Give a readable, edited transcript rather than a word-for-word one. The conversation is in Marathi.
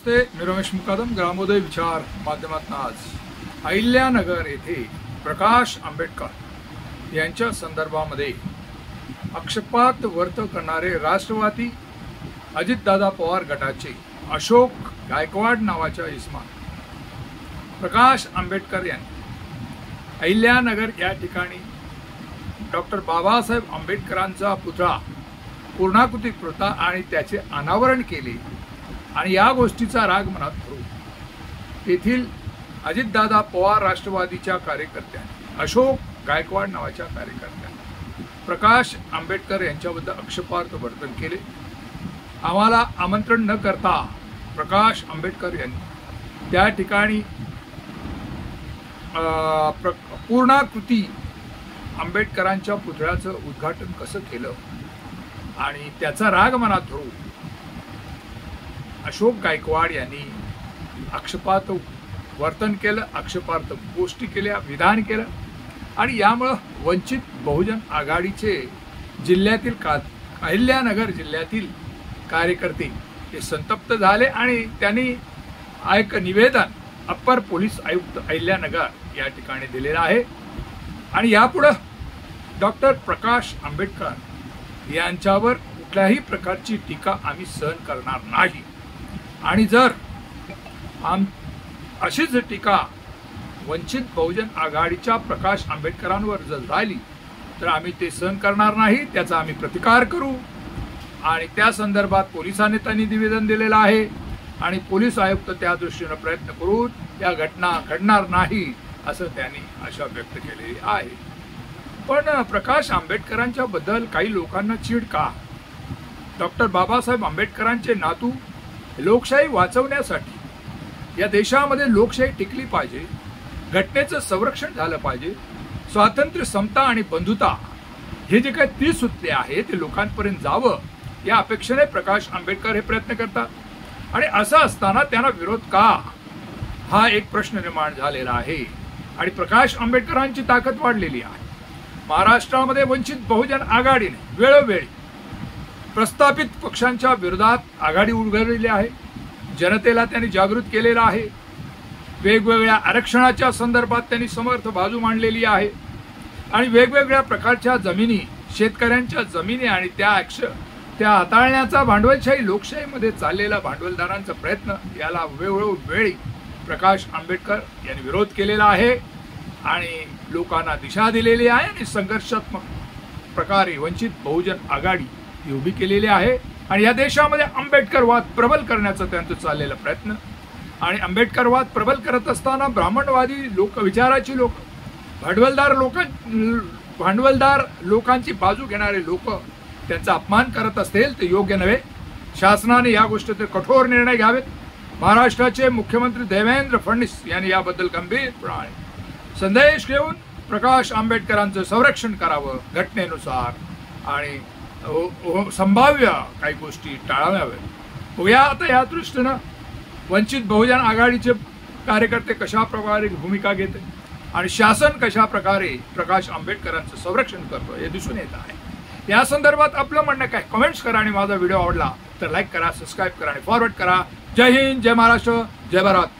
नमस्ते, मी रमेश मुकादम. ग्रामोदय विचार माध्यमातून आज अहिल्यानगर येथे प्रकाश आंबेडकर यांच्या संदर्भामध्ये आक्षेपार्ह वर्तन करणारे राष्ट्रवादी अजितदादा पवार गटाचे अशोक गायकवाड नावाच्या इसमा प्रकाश आंबेडकर यांनी अहिल्यानगर या ठिकाणी डॉक्टर बाबासाहेब आंबेडकरांचा पुतळा पूर्णाकृती पुतळा आणि त्याचे अनावरण केले आणि या गोष्टीचा राग मनात धरून येथील अजितदादा पवार राष्ट्रवादीच्या कार्यकर्त्यांनी अशोक गायकवाड नावाच्या कार्यकर्त्यांनी प्रकाश आंबेडकर यांच्याबद्दल आक्षेपार्ह वर्तन केले. आम्हाला आमंत्रण न करता प्रकाश आंबेडकर यांनी त्या ठिकाणी पूर्णाकृती आंबेडकरांच्या पुतळ्याचं उद्घाटन कसं केलं आणि त्याचा राग मनात धरून अशोक गायकवाड यांनी आक्षेपार्ह वर्तन केलं, आक्षेपार्ह गोष्टी केल्या, विधान केलं आणि यामुळं वंचित बहुजन आघाडीचे जिल्ह्यातील अहिल्यानगर जिल्ह्यातील कार्यकर्ते हे संतप्त झाले आणि त्यांनी एक निवेदन अप्पर पोलीस आयुक्त अहिल्यानगर या ठिकाणी दिलेलं आहे आणि यापुढे डॉक्टर प्रकाश आंबेडकर यांच्यावर कुठल्याही प्रकारची टीका आम्ही सहन करणार नाही आणि जर अशीच टीका वंचित बहुजन आघाडीच्या प्रकाश आंबेडकरांवर जर झाली तर आम्ही ते सहन करणार नाही, त्याचा आम्ही प्रतिकार करू आणि त्या संदर्भात पोलिसांनी त्यांनी निवेदन दिलेलं आहे आणि पोलीस आयुक्त त्या दृष्टीने प्रयत्न करून या घटना घडणार नाही असं त्यांनी आशा व्यक्त केलेली आहे. पण प्रकाश आंबेडकरांच्या बद्दल काही लोकांना चीड का? डॉक्टर बाबासाहेब आंबेडकरांचे नातू लोकशाही वाचवण्यासाठी या देशामध्ये लोकशाही टिकली पाहिजे, घटनेचं संरक्षण झालं पाहिजे, स्वातंत्र्य, समता आणि बंधुता हे जे काही त्रिसूत्री आहे ते लोकांपर्यंत जावं या अपेक्षेने प्रकाश आंबेडकर हे प्रयत्न करतात आणि असं असताना त्यांना विरोध का हा एक प्रश्न निर्माण झालेला आहे आणि प्रकाश आंबेडकरांची ताकद वाढलेली आहे. महाराष्ट्रामध्ये वंचित बहुजन आघाडीने वेळोवेळी प्रस्थापित पक्षांच्या विरोधात आघाडी उघडलेली आहे, जनतेला त्यांनी जागृत केलेलं आहे, वेगवेगळ्या आरक्षणाच्या संदर्भात त्यांनी समर्थ बाजू मांडलेली आहे आणि वेगवेगळ्या प्रकारच्या जमिनी, शेतकऱ्यांच्या जमिनी आणि त्या हाताळण्याचा भांडवलशाही लोकशाहीमध्ये चाललेला भांडवलदारांचा प्रयत्न याला वेळोवेळी प्रकाश आंबेडकर यांनी विरोध केलेला आहे आणि लोकांना दिशा दिलेली आहे आणि संघर्षात्मक प्रकारे वंचित बहुजन आघाडी ही उभी केलेली आहे आणि या देशामध्ये आंबेडकरवाद प्रबल करण्याचा त्यांचा चाललेला प्रयत्न आणि आंबेडकरवाद प्रबल करत असताना ब्राह्मणवादी विचाराची लोक, भांडवलदार लोकांची बाजू घेणारे लोक त्यांचा अपमान करत असतील ते योग्य नव्हे. शासनाने या गोष्टीचे कठोर निर्णय घ्यावेत. महाराष्ट्राचे मुख्यमंत्री देवेंद्र फडणवीस यांनी याबद्दल गंभीरपणे संदेश घेऊन प्रकाश आंबेडकरांचं संरक्षण करावं घटनेनुसार आणि संभाव्य काही गोष्टी टाळाव्यात. बघूया आता या दृष्टीनं वंचित बहुजन आघाडीचे कार्यकर्ते कशा प्रकारे भूमिका घेते आणि शासन कशा प्रकारे प्रकाश आंबेडकरांचं संरक्षण करतो हे दिसून येत आहे. या संदर्भात आपलं म्हणणं काय? कमेंट्स करा आणि माझा व्हिडिओ आवडला तर लाईक करा, सबस्क्राईब करा आणि फॉरवर्ड करा. जय हिंद, जय महाराष्ट्र, जय भारत.